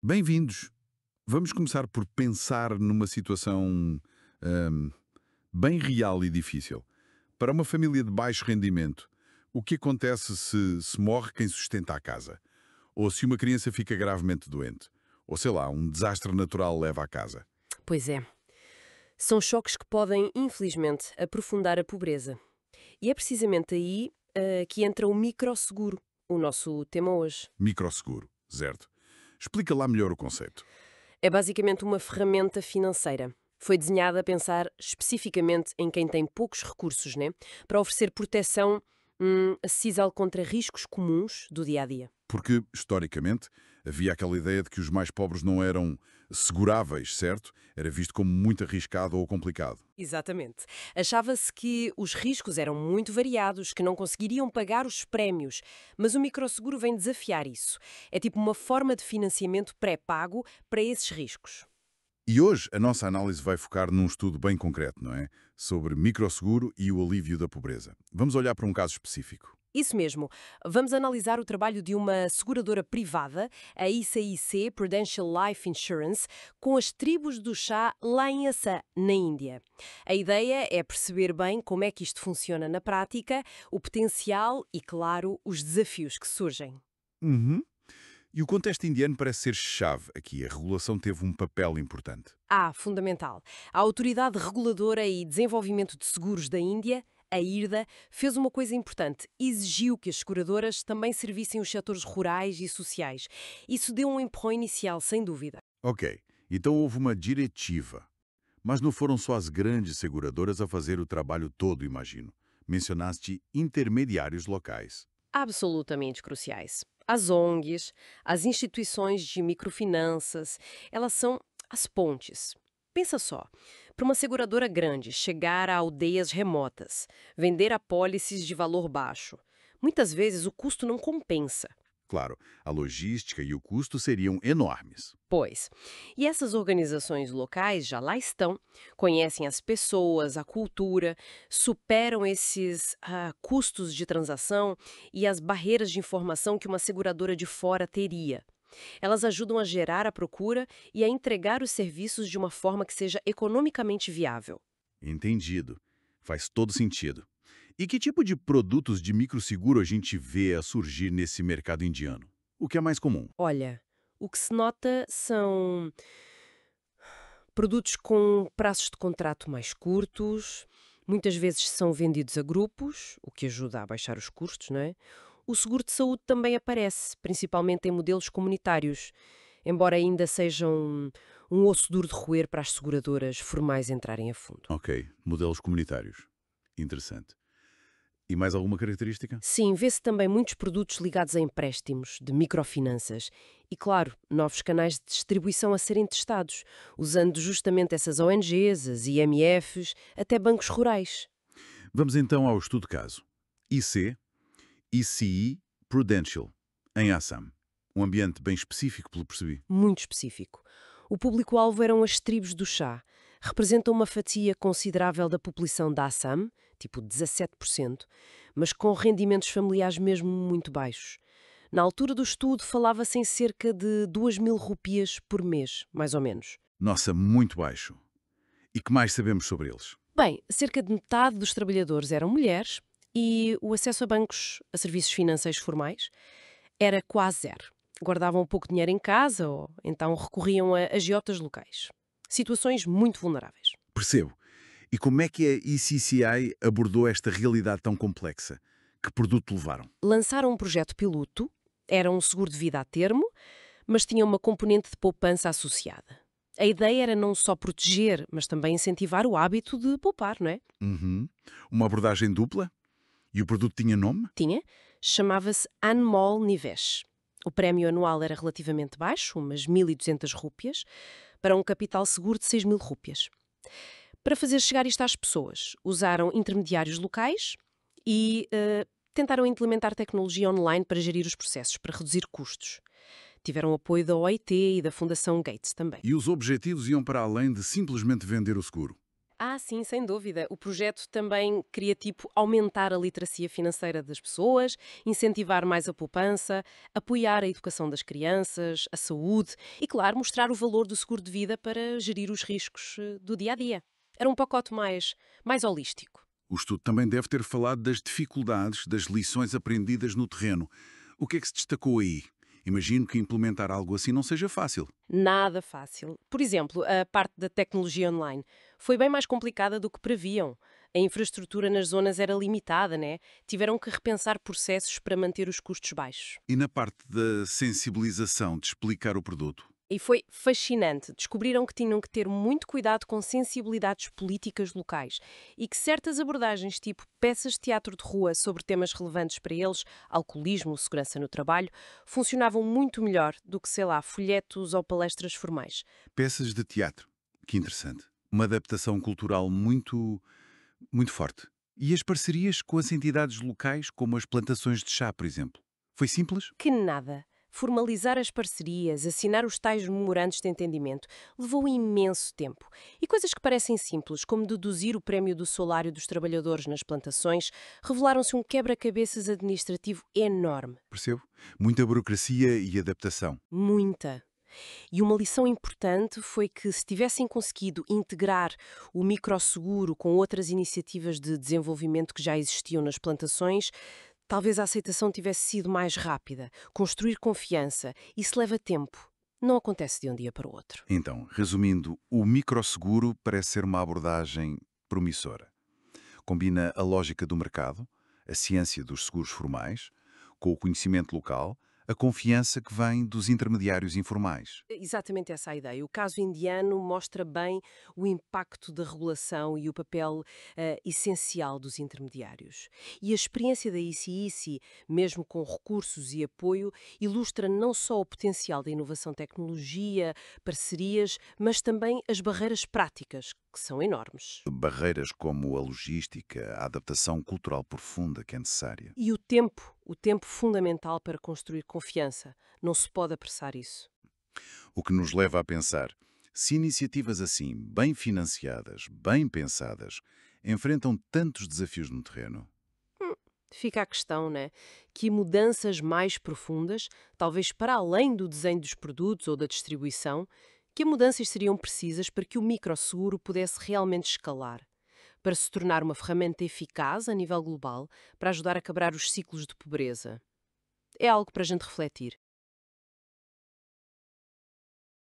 Bem-vindos. Vamos começar por pensar numa situação ahm, bem real e difícil. Para uma família de baixo rendimento, o que acontece se morre quem sustenta a casa? Ou se uma criança fica gravemente doente? Ou sei lá, um desastre natural leva à casa? Pois é. São choques que podem, infelizmente, aprofundar a pobreza. E é precisamente aí que entra o microseguro, o nosso tema hoje. Microseguro, certo? Explica lá melhor o conceito. É basicamente uma ferramenta financeira. Foi desenhada a pensar especificamente em quem tem poucos recursos, né? Para oferecer proteção acessível contra riscos comuns do dia a dia. Porque, historicamente, havia aquela ideia de que os mais pobres não eram seguráveis, certo? Era visto como muito arriscado ou complicado. Exatamente. Achava-se que os riscos eram muito variados, que não conseguiriam pagar os prémios, mas o microseguro vem desafiar isso. É tipo uma forma de financiamento pré-pago para esses riscos. E hoje a nossa análise vai focar num estudo bem concreto, não é? Sobre microseguro e o alívio da pobreza. Vamos olhar para um caso específico. Isso mesmo. Vamos analisar o trabalho de uma seguradora privada, a ICIC Prudential Life Insurance, com as tribos do chá lá em Assam, na Índia. A ideia é perceber bem como é que isto funciona na prática, o potencial e, claro, os desafios que surgem. Uhum. E o contexto indiano parece ser chave aqui. A regulação teve um papel importante. Fundamental. A Autoridade Reguladora e Desenvolvimento de Seguros da Índia, a IRDA, fez uma coisa importante. Exigiu que as seguradoras também servissem os setores rurais e sociais. Isso deu um empurrão inicial, sem dúvida. Ok, então houve uma diretiva. Mas não foram só as grandes seguradoras a fazer o trabalho todo, imagino. Mencionaste intermediários locais. Absolutamente cruciais. As ONGs, as instituições de microfinanças, elas são as pontes. Pensa só, para uma seguradora grande chegar a aldeias remotas, vender apólices de valor baixo, muitas vezes o custo não compensa. Claro, a logística e o custo seriam enormes. Pois. E essas organizações locais já lá estão, conhecem as pessoas, a cultura, superam esses custos de transação e as barreiras de informação que uma seguradora de fora teria. Elas ajudam a gerar a procura e a entregar os serviços de uma forma que seja economicamente viável. Entendido. Faz todo sentido. E que tipo de produtos de microseguro a gente vê a surgir nesse mercado indiano? O que é mais comum? Olha, o que se nota são produtos com prazos de contrato mais curtos, muitas vezes são vendidos a grupos, o que ajuda a baixar os custos, não é? O seguro de saúde também aparece, principalmente em modelos comunitários, embora ainda seja um osso duro de roer para as seguradoras formais entrarem a fundo. Ok, modelos comunitários. Interessante. E mais alguma característica? Sim, vê-se também muitos produtos ligados a empréstimos, de microfinanças e, claro, novos canais de distribuição a serem testados, usando justamente essas ONGs, as IMFs, até bancos rurais. Vamos então ao estudo caso. IC, ICI Prudential, em Assam. Um ambiente bem específico, pelo que percebi. Muito específico. O público-alvo eram as tribos do chá. Representam uma fatia considerável da população da Assam, tipo 17%, mas com rendimentos familiares mesmo muito baixos. Na altura do estudo, falava-se em cerca de 2.000 rupias por mês, mais ou menos. Nossa, muito baixo. E que mais sabemos sobre eles? Bem, cerca de metade dos trabalhadores eram mulheres e o acesso a bancos, a serviços financeiros formais, era quase zero. Guardavam pouco dinheiro em casa ou então recorriam a agiotas locais. Situações muito vulneráveis. Percebo. E como é que a ECCI abordou esta realidade tão complexa? Que produto levaram? Lançaram um projeto piloto, era um seguro de vida a termo, mas tinha uma componente de poupança associada. A ideia era não só proteger, mas também incentivar o hábito de poupar, não é? Uhum. Uma abordagem dupla? E o produto tinha nome? Tinha, chamava-se Anmol Nivesh. O prémio anual era relativamente baixo, umas 1.200 rúpias, para um capital seguro de 6.000 rúpias. Para fazer chegar isto às pessoas, usaram intermediários locais e tentaram implementar tecnologia online para gerir os processos, para reduzir custos. Tiveram apoio da OIT e da Fundação Gates também. E os objetivos iam para além de simplesmente vender o seguro. Ah, sim, sem dúvida. O projeto também queria, tipo, aumentar a literacia financeira das pessoas, incentivar mais a poupança, apoiar a educação das crianças, a saúde e, claro, mostrar o valor do seguro de vida para gerir os riscos do dia a dia. Era um pacote mais holístico. O estudo também deve ter falado das dificuldades, das lições aprendidas no terreno. O que é que se destacou aí? Imagino que implementar algo assim não seja fácil. Nada fácil. Por exemplo, a parte da tecnologia online foi bem mais complicada do que previam. A infraestrutura nas zonas era limitada, né? Tiveram que repensar processos para manter os custos baixos. E na parte da sensibilização, de explicar o produto? E foi fascinante. Descobriram que tinham que ter muito cuidado com sensibilidades políticas locais e que certas abordagens, tipo peças de teatro de rua sobre temas relevantes para eles, alcoolismo, segurança no trabalho, funcionavam muito melhor do que, sei lá, folhetos ou palestras formais. Peças de teatro. Que interessante. Uma adaptação cultural muito forte. E as parcerias com as entidades locais, como as plantações de chá, por exemplo? Foi simples? Que nada. Formalizar as parcerias, assinar os tais memorandos de entendimento, levou imenso tempo. E coisas que parecem simples, como deduzir o prémio do salário dos trabalhadores nas plantações, revelaram-se um quebra-cabeças administrativo enorme. Percebo. Muita burocracia e adaptação. Muita. E uma lição importante foi que, se tivessem conseguido integrar o microseguro com outras iniciativas de desenvolvimento que já existiam nas plantações, talvez a aceitação tivesse sido mais rápida. Construir confiança, isso leva tempo. Não acontece de um dia para o outro. Então, resumindo, o microseguro parece ser uma abordagem promissora. Combina a lógica do mercado, a ciência dos seguros formais, com o conhecimento local, a confiança que vem dos intermediários informais. Exatamente essa a ideia. O caso indiano mostra bem o impacto da regulação e o papel essencial dos intermediários. E a experiência da ICICI, mesmo com recursos e apoio, ilustra não só o potencial da inovação tecnologia, parcerias, mas também as barreiras práticas, que são enormes. Barreiras como a logística, a adaptação cultural profunda que é necessária. E o tempo fundamental para construir confiança. Não se pode apressar isso. O que nos leva a pensar, se iniciativas assim, bem financiadas, bem pensadas, enfrentam tantos desafios no terreno, Fica a questão, né? Que mudanças mais profundas, talvez para além do desenho dos produtos ou da distribuição, que mudanças seriam precisas para que o microseguro pudesse realmente escalar, para se tornar uma ferramenta eficaz a nível global para ajudar a quebrar os ciclos de pobreza. É algo para a gente refletir.